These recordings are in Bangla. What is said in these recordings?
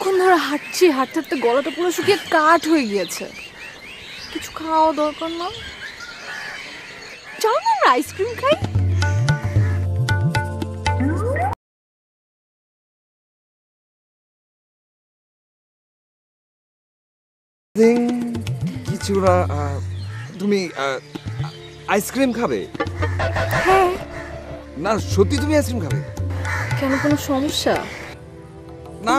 অনেকক্ষণ ধরে হাঁটছি, হাঁটতে হাঁটতে গলাটা পুরো শুকিয়ে কাঠ হয়ে গিয়েছে। কিছু খাওয়া দরকার না? চলো না আমরা আইসক্রিম খাই। কিছু না, তুমি আইসক্রিম খাবে? হ্যাঁ। না সত্যি তুমি আইসক্রিম খাবে? কেন, কোনো সমস্যা? না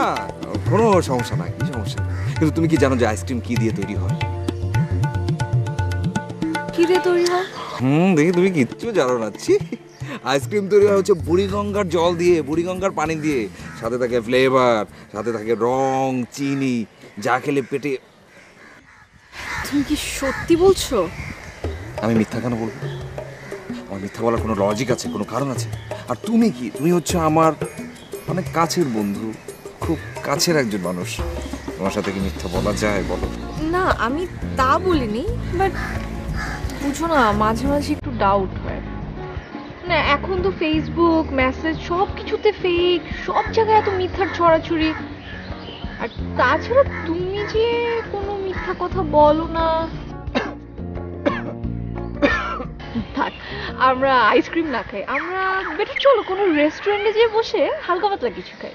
কোনো সমস্যা নাই, কি সমস্যা? কিন্তু তুমি কি জানো যে আইসক্রিম কি দিয়ে তৈরি হয়? কি দিয়ে তৈরি হয়? দেখি তুমি কিচ্ছু জানো না। আইসক্রিম তৈরি হয় হচ্ছে বুড়িগঙ্গার জল দিয়ে, বুড়িগঙ্গার পানি দিয়ে। সাথে থাকে ফ্লেভার, সাথে থাকে রং, চিনি, যা খেলে পেটে। তুমি কি সত্যি বলছো? আমি মিথ্যা কেন বলবো? আমার মিথ্যা বলার কোনো লজিক আছে, কোনো কারণ আছে? আর তুমি কি, তুমি হচ্ছে আমার অনেক কাছের বন্ধু, খুব কাছের একজন মানুষ। তোমার সাথে কি মিথ্যা বলা যায় বলো? না আমি তা বলিনি, বাট বুঝো না মাঝে মাঝে একটু ডাউট হয়। না এখন তো ফেসবুক মেসেজ সব কিছুতে ফেক, সব জায়গায় এত মিথ্যার ছড়াছড়ি। আর তাছাড়া তুমি যে কোনো মিথ্যা কথা বলো না। থাক, আমরা আইসক্রিম না খাই, আমরা বেটার চলো কোনো রেস্টুরেন্টে যেয়ে বসে হালকা পাতলা কিছু খাই।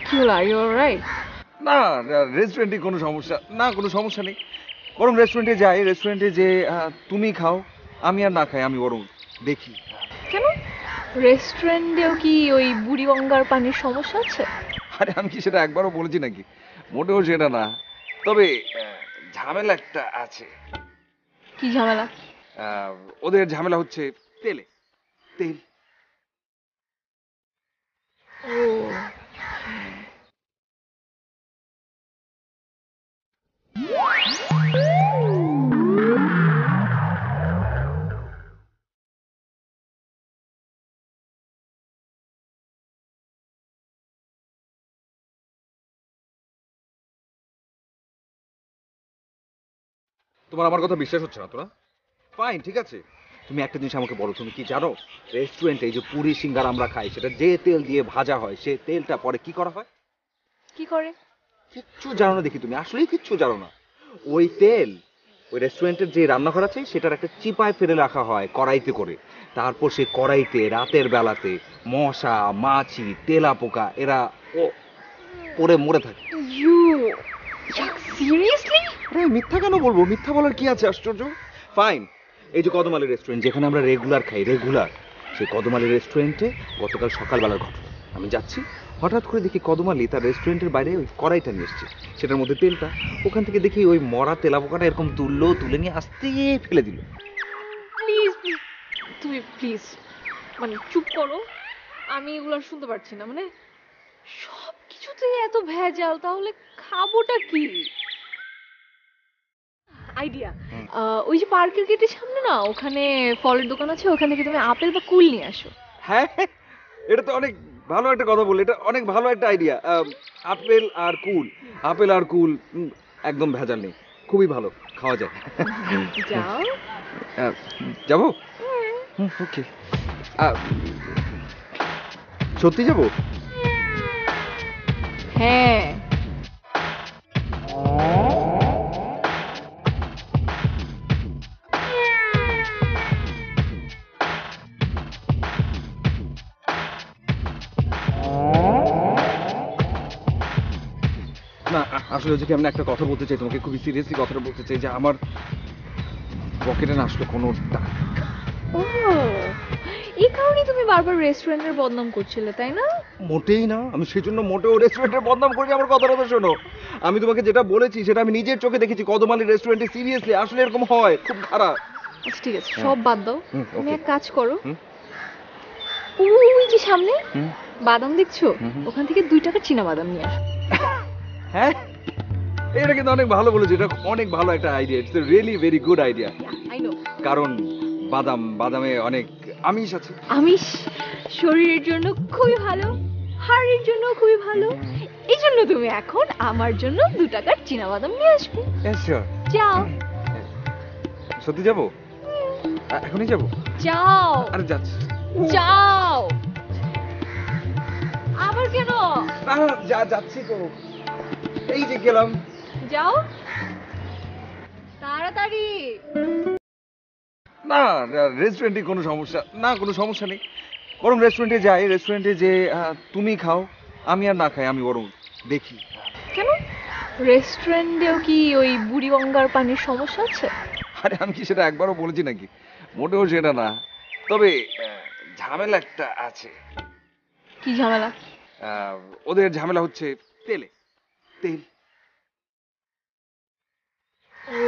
কি হলো, আর ইউ অলরাইট? না রেস্টুরেন্টে কোনো সমস্যা না, কোনো সমস্যা নেই। বরং রেস্টুরেন্টে যাই, রেস্টুরেন্টে যে তুমি খাও, আমি আর না খাই, আমি বরং দেখি। কেন, রেস্টুরেন্টেও কি ওই বুড়িগঙ্গার পানির সমস্যা আছে? আরে আমি কি সেটা একবারও বলেছি নাকি? মোটেও সেটা না। তবে ঝামেলা একটা আছে। কি ঝামেলা? ওদের ঝামেলা হচ্ছে তেলে, তেল। ও তোমার আমার কথা বিশ্বাস হচ্ছে না তো? না ফাইন, ঠিক আছে। তুমি একটা জিনিস আমাকে বলো, তুমি কি জানো রেস্টুরেন্টে এই যে পুরি সিঙ্গার আমরা খাই, সেটা যে তেল দিয়ে ভাজা হয়, সে তেলটা পরে কি করা হয়? কি করে? কিচ্ছু জানো না দেখি, তুমি আসলেই কিচ্ছু জানো না। ওই তেল ওই রেস্টুরেন্টের যে রান্নাঘর আছে সেটার একটা চিপায় ফেলে রাখা হয় কড়াইতে করে। তারপর সেই কড়াইতে রাতের বেলাতে মশা, মাছি, তেলা পোকা এরা ও পড়ে মরে থাকে। You seriously? আরে মিথ্যা কেন বলবো? মিথ্যা বলার কি আছে আশ্চর্য? ফাইন, এই যে কদমালি রেস্টুরেন্ট যেখানে আমরা রেগুলার খাই, রেগুলার, সেই কদমালি রেস্টুরেন্টে গতকাল সকালবেলার ঘটনা। আমি যাচ্ছি, হঠাৎ করে দেখি কদমালি তার রেস্টুরেন্টের বাইরে ওই কড়াইটা নিয়ে এসছে, সেটার মধ্যে তেলটা। ওখান থেকে দেখি ওই মরা তেলা পোকাটা এরকম তুললো, তুলে নিয়ে আস্তে ফেলে দিল। প্লিজ প্লিজ, তুমি প্লিজ মানে চুপ করো। আমি এগুলো আর শুনতে পারছি না। মানে সব কিছুতে এত ভেজাল, তাহলে খাবোটা কি? আইডিয়া, ওই যে পার্কের গেটের সামনে না, ওখানে ফলের দোকান আছে, ওখান থেকে তুমি আপেল বা কুল নিয়ে আসো। হ্যাঁ, এটা তো অনেক ভালো একটা কথা বললে, এটা অনেক ভালো একটা আইডিয়া। আপেল আর কুল, আপেল আর কুল, একদম ভেজাল নেই, খুবই ভালো, খাওয়া যায়। যাও। যাবো? ওকে, সত্যি যাবো? হ্যাঁ। না আসলে হচ্ছে কি, আমি একটা কথা বলতে চাই তোমাকে, খুবই সিরিয়াসলি কথাটা বলতে চাই, যে আমার পকেটে না আসলে কোনো টাকা। ও, এই কারণেই তুমি বারবার রেস্টুরেন্টের বদনাম করছিলে, তাই না? মোটেই না, আমি সেই জন্য মোটেও রেস্টুরেন্টের বদনাম করি। আমার কথাটা তো শোনো, আমি তোমাকে যেটা বলেছি সেটা আমি নিজের চোখে দেখেছি। কদমালি রেস্টুরেন্টে সিরিয়াসলি আসলে এরকম হয়, খুব খারাপ। আচ্ছা ঠিক আছে, সব বাদ দাও। তুমি এক কাজ করো, হুম। ওই যে সামনে বাদাম দেখছো, ওখান থেকে 2 টাকার চীনা বাদাম নিয়ে আসো। হ্যাঁ, এটা কিন্তু অনেক ভালো বলেছো, এটা অনেক ভালো একটা idea, it's a really very good idea. I know, কারণ বাদামে অনেক আমিষ আছে। আমিষ শরীরের জন্য খুবই ভালো, হাড়ের জন্য খুবই ভালো। এই জন্য তুমি এখন আমার জন্য 2 টাকার চীনা বাদাম নিয়ে আসবে। যাও। সত্যি যাবো? এখনই যাবো? যাও। আরে যাচ্ছি। যাও। আবার কেন? না না, যাচ্ছি তো, এই যে গেলাম। যাও তাড়াতাড়ি। না, রেস্টুরেন্টে কোনো সমস্যা না, কোনো সমস্যা নেই। বরং রেস্টুরেন্টে যাই, রেস্টুরেন্টে যে তুমি খাও, আমি আর না খাই, আমি বরং দেখি। কেন? রেস্টুরেন্টেও কি ওই বুড়ি গঙ্গার পানির সমস্যা আছে? আরে আমি কি সেটা একবারও বলেছি নাকি? মোটেও সেটা না। তবে ঝামেলা একটা আছে। কি ঝামেলা? আহ, ওদের ঝামেলা হচ্ছে তেলে, তেল। ও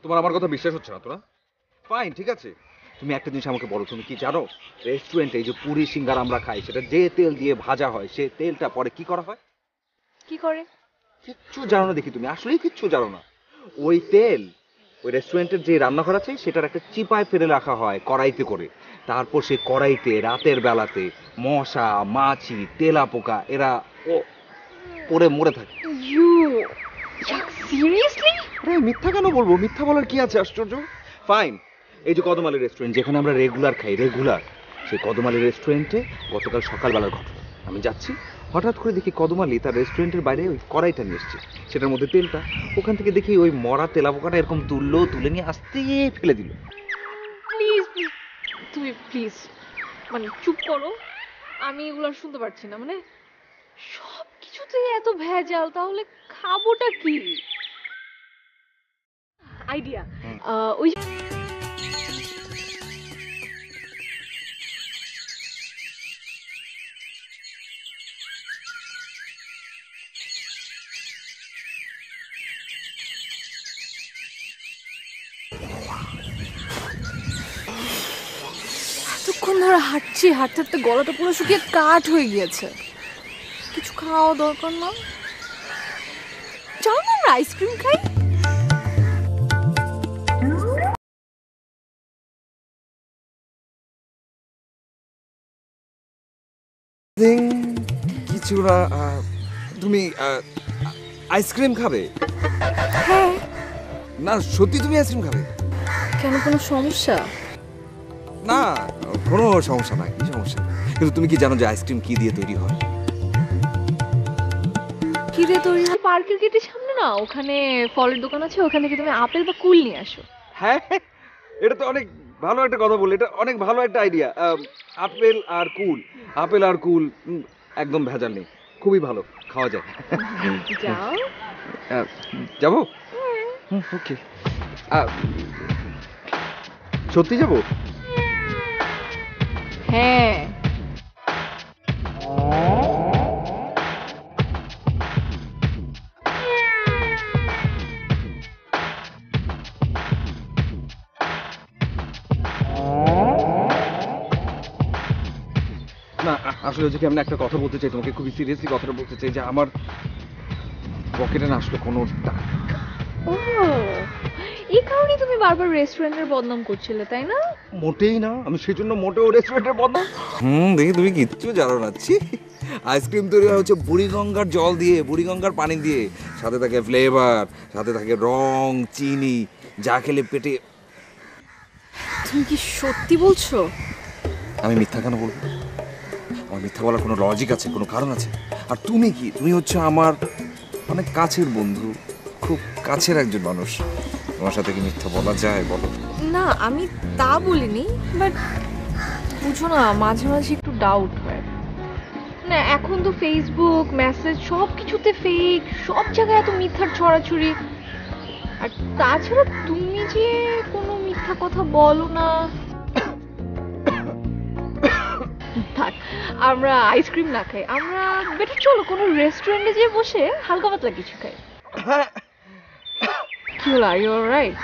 তোমার আমার কথা বিশ্বাস হচ্ছে না তো না? ফাইন, ঠিক আছে। তুমি একটা জিনিস আমাকে বলো, তুমি কি জানো রেস্টুরেন্টে এই যে পুরি সিঙ্গার আমরা খাই, সেটা যে তেল দিয়ে ভাজা হয়, সে তেলটা পরে কি করা হয়? কি করে? কিচ্ছু জানো না দেখি, তুমি আসলেই কিচ্ছু জানো না। ওই তেল ওই রেস্টুরেন্টের যে রান্নাঘর আছে সেটার একটা চিপায় ফেলে রাখা হয় কড়াইতে করে। তারপর সেই কড়াইতে রাতের বেলাতে মশা, মাছি, তেলা পোকা এরা ও পড়ে মরে থাকে। You seriously? আরে মিথ্যা কেন বলবো? মিথ্যা বলার কি আছে আশ্চর্য? ফাইন, এই যে কদমালি রেস্টুরেন্ট যেখানে আমরা রেগুলার খাই, রেগুলার, সেই কদমালি রেস্টুরেন্টে গতকাল সকালবেলার ঘটনা। আমি যাচ্ছি, হঠাৎ করে দেখি কদমালি তার রেস্টুরেন্টের বাইরে ওই কড়াইটা নিয়ে এসছে, সেটার মধ্যে তেলটা। ওখান থেকে দেখি ওই মরা তেলাপোকাটা এরকম তুললো, তুলে নিয়ে আস্তে ফেলে দিল। প্লিজ প্লিজ, তুমি প্লিজ মানে চুপ করো। আমি এগুলো আর শুনতে পারছি না। মানে সব কিছুতে এত ভেজাল, তাহলে খাবোটা কি? আইডিয়া। ওই যে এতক্ষণ ধরে হাঁটছি, হাঁটতে হাঁটতে গলাটা পুরো শুকিয়ে কাঠ হয়ে গিয়েছে। কিছু খাওয়া দরকার না? চলো না আমরা আইসক্রিম খাই। কিছু না, তুমি আইসক্রিম খাবে? হ্যাঁ। না সত্যি তুমি আইসক্রিম খাবে? কেন, কোনো সমস্যা? না, কোনো সমস্যা নাই, কি সমস্যা? কিন্তু তুমি কি জানো যে আইসক্রিম কি দিয়ে তৈরি হয়? কি দিয়ে তৈরি হয়? পার্কের গেটের সামনে না, ওখানে ফলের দোকান আছে, ওখান থেকে তুমি আপেল বা কুল নিয়ে আসো। হ্যাঁ, এটা তো অনেক ভালো একটা কথা বললে, এটা অনেক ভালো একটা আইডিয়া। আপেল আর কুল, আপেল আর কুল, একদম ভেজাল নেই, খুবই ভালো, খাওয়া যায়। যাও। যাবো? ওকে, সত্যি যাবো? হ্যাঁ। না, আসলে হচ্ছে কি, আমি একটা কথা বলতে চাই তোমাকে, খুবই সিরিয়াসলি কথাটা বলতে চাই যে আমার পকেটে না আসলে কোনো টাকা। ও, এই কারণেই তুমি বারবার রেস্টুরেন্টের বদনাম করছিলে, তাই না? মোটেই না, আমি সেই জন্য মোটেও রেস্টুরেন্টের বদনাম। দেখি তুমি কিচ্ছু জানো না। আইসক্রিম তৈরি হয় হচ্ছে বুড়িগঙ্গার জল দিয়ে, বুড়িগঙ্গার পানি দিয়ে, সাথে থাকে ফ্লেভার, সাথে থাকে রং, চিনি, যা খেলে পেটে। তুমি কি সত্যি বলছো? আমি মিথ্যা কেন বলবো? আমার মিথ্যা বলার কোনো লজিক আছে, কোনো কারণ আছে? আর তুমি কি, তুমি হচ্ছে আমার অনেক কাছের বন্ধু, খুব কাছের একজন মানুষ, তোমার সাথে কি মিথ্যা বলা যায় বলো? না, আমি তা বলিনি, বাট বুঝো না, মাঝে মাঝে একটু ডাউট হয়। না এখন তো ফেসবুক মেসেজ সব কিছুতে ফেক, সব জায়গায় এত মিথ্যার ছড়াছড়ি। আর তাছাড়া তুমি যে কোনো মিথ্যা কথা বলো না। থাক, আমরা আইসক্রিম না খাই, আমরা বেটার চলো কোনো রেস্টুরেন্টে যেয়ে বসে হালকা পাতলা কিছু খাই। কি হলো, আর ইউ অলরাইট?